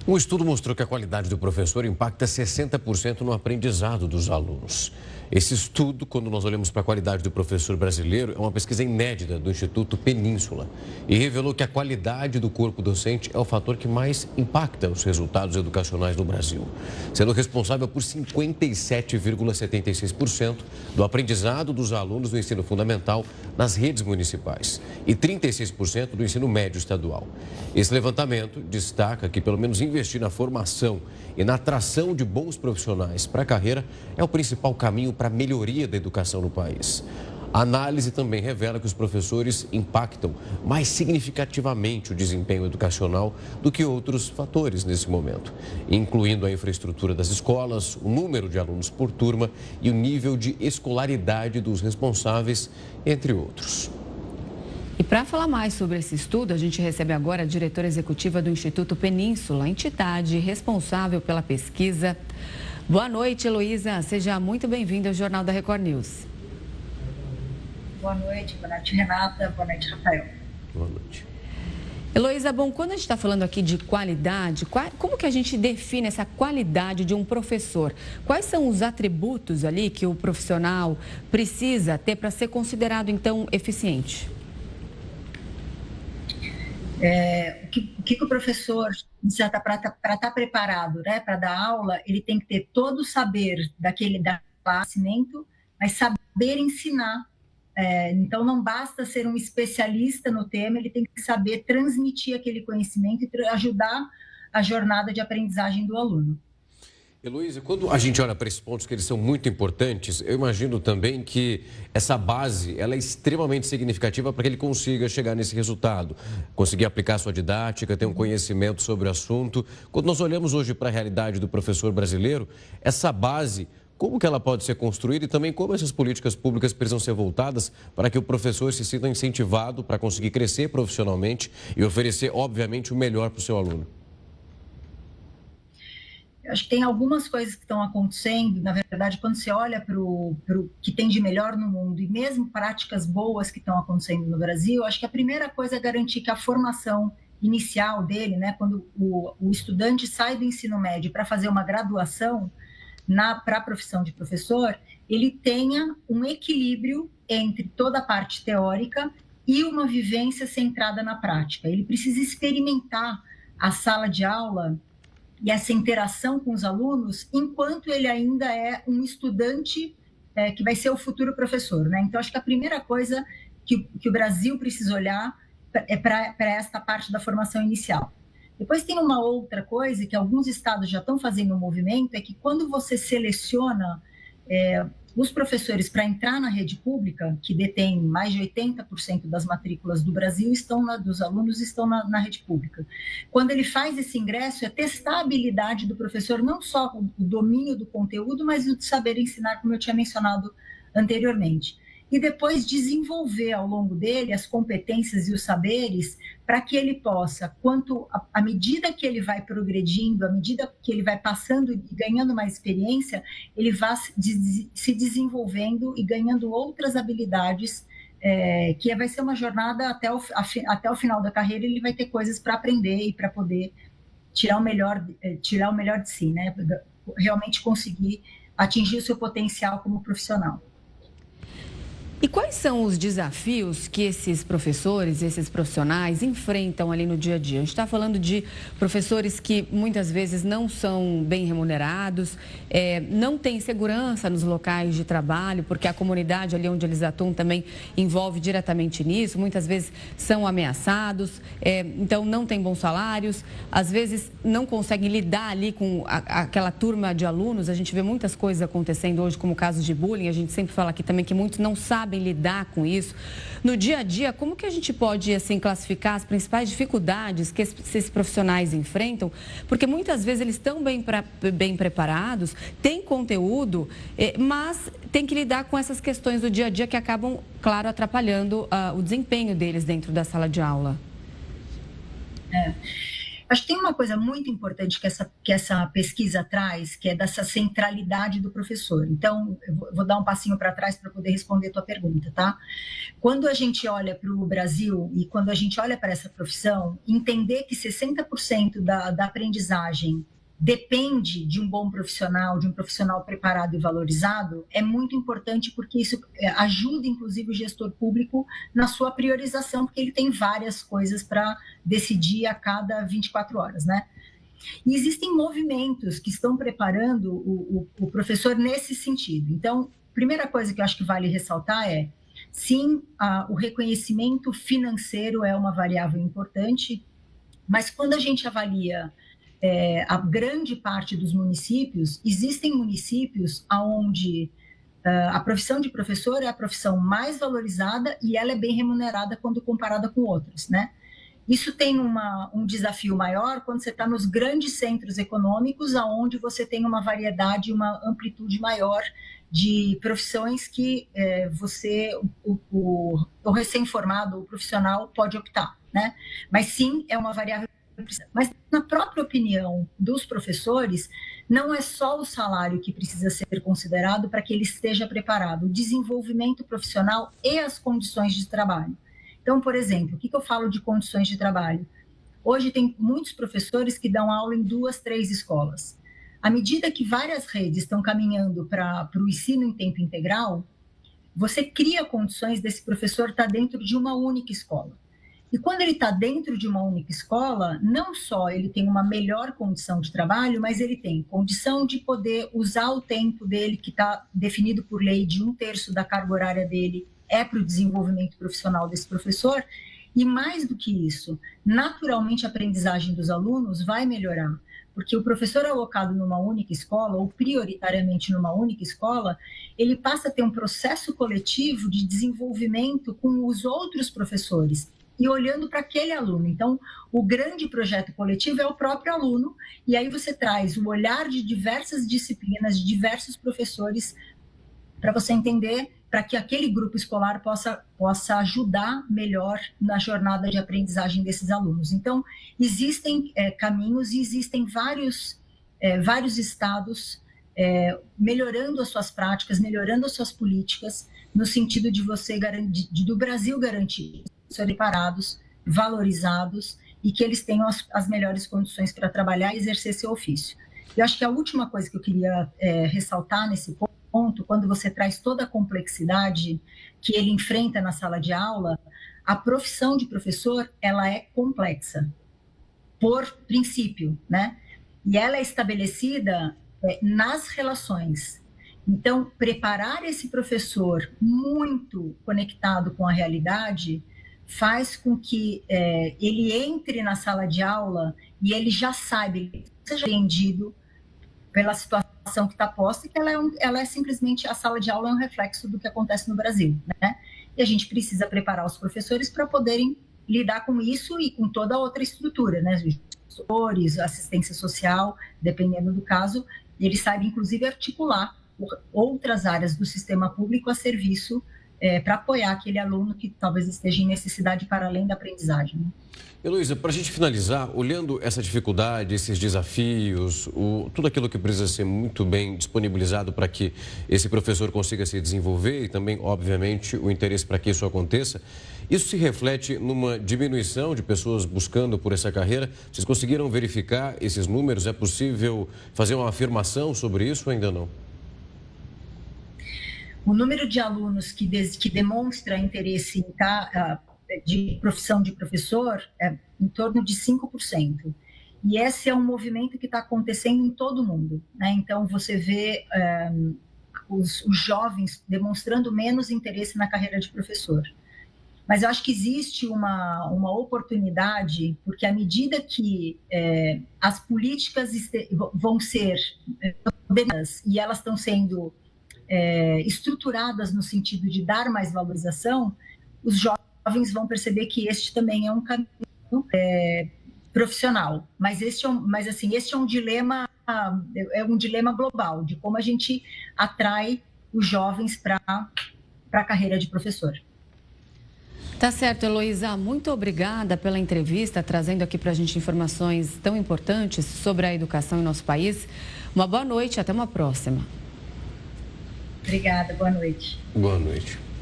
Um estudo mostrou que a qualidade do professor impacta 60% no aprendizado dos alunos. Esse estudo, quando nós olhamos para a qualidade do professor brasileiro, é uma pesquisa inédita do Instituto Península e revelou que a qualidade do corpo docente é o fator que mais impacta os resultados educacionais no Brasil, sendo responsável por 57,76% do aprendizado dos alunos do ensino fundamental nas redes municipais e 36% do ensino médio estadual. Esse levantamento destaca que, pelo menos, investir na formação e na atração de bons profissionais para a carreira é o principal caminho para a melhoria da educação no país. A análise também revela que os professores impactam mais significativamente o desempenho educacional do que outros fatores nesse momento, incluindo a infraestrutura das escolas, o número de alunos por turma e o nível de escolaridade dos responsáveis, entre outros. E para falar mais sobre esse estudo, a gente recebe agora a diretora executiva do Instituto Península, entidade responsável pela pesquisa. Boa noite, Heloísa. Seja muito bem-vinda ao Jornal da Record News. Boa noite, Renata. Boa noite, Rafael. Boa noite. Heloísa, bom, quando a gente está falando aqui de qualidade, como que a gente define essa qualidade de um professor? Quais são os atributos ali que o profissional precisa ter para ser considerado, então, eficiente? O que o professor, para estar preparado, né, para dar aula, ele tem que ter todo o saber da conhecimento, mas saber ensinar. Então, não basta ser um especialista no tema, ele tem que saber transmitir aquele conhecimento e ajudar a jornada de aprendizagem do aluno. Heloísa, quando a gente olha para esses pontos que eles são muito importantes, eu imagino também que essa base ela é extremamente significativa para que ele consiga chegar nesse resultado, conseguir aplicar sua didática, ter um conhecimento sobre o assunto. Quando nós olhamos hoje para a realidade do professor brasileiro, essa base, como que ela pode ser construída e também como essas políticas públicas precisam ser voltadas para que o professor se sinta incentivado para conseguir crescer profissionalmente e oferecer, obviamente, o melhor para o seu aluno? Eu acho que tem algumas coisas que estão acontecendo, na verdade, quando você olha para o que tem de melhor no mundo e mesmo práticas boas que estão acontecendo no Brasil, acho que a primeira coisa é garantir que a formação inicial dele, né, quando o estudante sai do ensino médio para fazer uma graduação para a profissão de professor, ele tenha um equilíbrio entre toda a parte teórica e uma vivência centrada na prática. Ele precisa experimentar a sala de aula e essa interação com os alunos, enquanto ele ainda é um estudante que vai ser o futuro professor, né? Então, acho que a primeira coisa que o Brasil precisa olhar é para esta parte da formação inicial. Depois tem uma outra coisa que alguns estados já estão fazendo um movimento, é que quando você seleciona os professores para entrar na rede pública, que detém mais de 80% das matrículas do Brasil, dos alunos estão na rede pública. Quando ele faz esse ingresso, é testar a habilidade do professor, não só o domínio do conteúdo, mas o de saber ensinar, como eu tinha mencionado anteriormente. E depois desenvolver ao longo dele as competências e os saberes para que ele possa, à medida que ele vai progredindo, à medida que ele vai passando e ganhando mais experiência, ele vai se desenvolvendo e ganhando outras habilidades, que vai ser uma jornada até o final da carreira. Ele vai ter coisas para aprender e para poder tirar o melhor de si, né? Realmente conseguir atingir o seu potencial como profissional. E quais são os desafios que esses professores, esses profissionais enfrentam ali no dia a dia? A gente está falando de professores que muitas vezes não são bem remunerados, não têm segurança nos locais de trabalho, porque a comunidade ali onde eles atuam também envolve diretamente nisso. Muitas vezes são ameaçados, então não têm bons salários, às vezes não conseguem lidar ali com aquela turma de alunos. A gente vê muitas coisas acontecendo hoje, como casos de bullying. A gente sempre fala aqui também que muitos não sabem lidar com isso. No dia a dia, como que a gente pode, assim, classificar as principais dificuldades que esses profissionais enfrentam? Porque muitas vezes eles estão bem preparados, têm conteúdo, mas tem que lidar com essas questões do dia a dia que acabam, claro, atrapalhando o desempenho deles dentro da sala de aula. Acho que tem uma coisa muito importante que essa pesquisa traz, que é dessa centralidade do professor. Então, eu vou dar um passinho para trás para poder responder a tua pergunta, tá? Quando a gente olha para o Brasil e quando a gente olha para essa profissão, entender que 60% da aprendizagem depende de um bom profissional, de um profissional preparado e valorizado, é muito importante porque isso ajuda, inclusive, o gestor público na sua priorização, porque ele tem várias coisas para decidir a cada 24 horas, né? E existem movimentos que estão preparando o professor nesse sentido. Então, a primeira coisa que eu acho que vale ressaltar é, sim, o reconhecimento financeiro é uma variável importante, mas quando a gente avalia a grande parte dos municípios, existem municípios onde a profissão de professor é a profissão mais valorizada e ela é bem remunerada quando comparada com outros, né? Isso tem um desafio maior quando você está nos grandes centros econômicos, onde você tem uma variedade, uma amplitude maior de profissões que o recém-formado, o profissional, pode optar, né? Mas sim, é uma variável. Mas, na própria opinião dos professores, não é só o salário que precisa ser considerado para que ele esteja preparado, o desenvolvimento profissional e as condições de trabalho. Então, por exemplo, o que eu falo de condições de trabalho? Hoje tem muitos professores que dão aula em 2, 3 escolas. À medida que várias redes estão caminhando para o ensino em tempo integral, você cria condições desse professor estar dentro de uma única escola. E quando ele está dentro de uma única escola, não só ele tem uma melhor condição de trabalho, mas ele tem condição de poder usar o tempo dele, que está definido por lei, de 1/3 da carga horária dele é para o desenvolvimento profissional desse professor. E mais do que isso, naturalmente a aprendizagem dos alunos vai melhorar, porque o professor alocado numa única escola, ou prioritariamente numa única escola, ele passa a ter um processo coletivo de desenvolvimento com os outros professores, e olhando para aquele aluno. Então, o grande projeto coletivo é o próprio aluno, e aí você traz o olhar de diversas disciplinas, de diversos professores, para você entender, para que aquele grupo escolar possa ajudar melhor na jornada de aprendizagem desses alunos. Então, existem caminhos e existem vários estados melhorando as suas práticas, melhorando as suas políticas, no sentido de você do Brasil garantir serem preparados, valorizados e que eles tenham as melhores condições para trabalhar e exercer seu ofício. Eu acho que a última coisa que eu queria ressaltar nesse ponto, quando você traz toda a complexidade que ele enfrenta na sala de aula, a profissão de professor, ela é complexa, por princípio, né? E ela é estabelecida nas relações. Então, preparar esse professor muito conectado com a realidade faz com que ele entre na sala de aula e ele já saiba, ele seja entendido pela situação que está posta, e que ela é simplesmente, a sala de aula é um reflexo do que acontece no Brasil, né? E a gente precisa preparar os professores para poderem lidar com isso e com toda a outra estrutura, né? Gestores, assistência social, dependendo do caso, eles sabem, inclusive, articular outras áreas do sistema público a serviço para apoiar aquele aluno que talvez esteja em necessidade para além da aprendizagem. Heloísa, para a gente finalizar, olhando essa dificuldade, esses desafios, tudo aquilo que precisa ser muito bem disponibilizado para que esse professor consiga se desenvolver e também, obviamente, o interesse para que isso aconteça, isso se reflete numa diminuição de pessoas buscando por essa carreira? Vocês conseguiram verificar esses números? É possível fazer uma afirmação sobre isso ou ainda não? O número de alunos que demonstra interesse de profissão de professor é em torno de 5%. E esse é um movimento que está acontecendo em todo o mundo, né? Então, você vê os jovens demonstrando menos interesse na carreira de professor. Mas eu acho que existe uma oportunidade, porque à medida que as políticas vão ser e elas estão sendo estruturadas no sentido de dar mais valorização, os jovens vão perceber que este também é um caminho profissional. Mas este é um dilema, global, de como a gente atrai os jovens para a carreira de professor. Tá certo, Heloísa. Muito obrigada pela entrevista, trazendo aqui para a gente informações tão importantes sobre a educação em nosso país. Uma boa noite, até uma próxima. Obrigada, boa noite. Boa noite.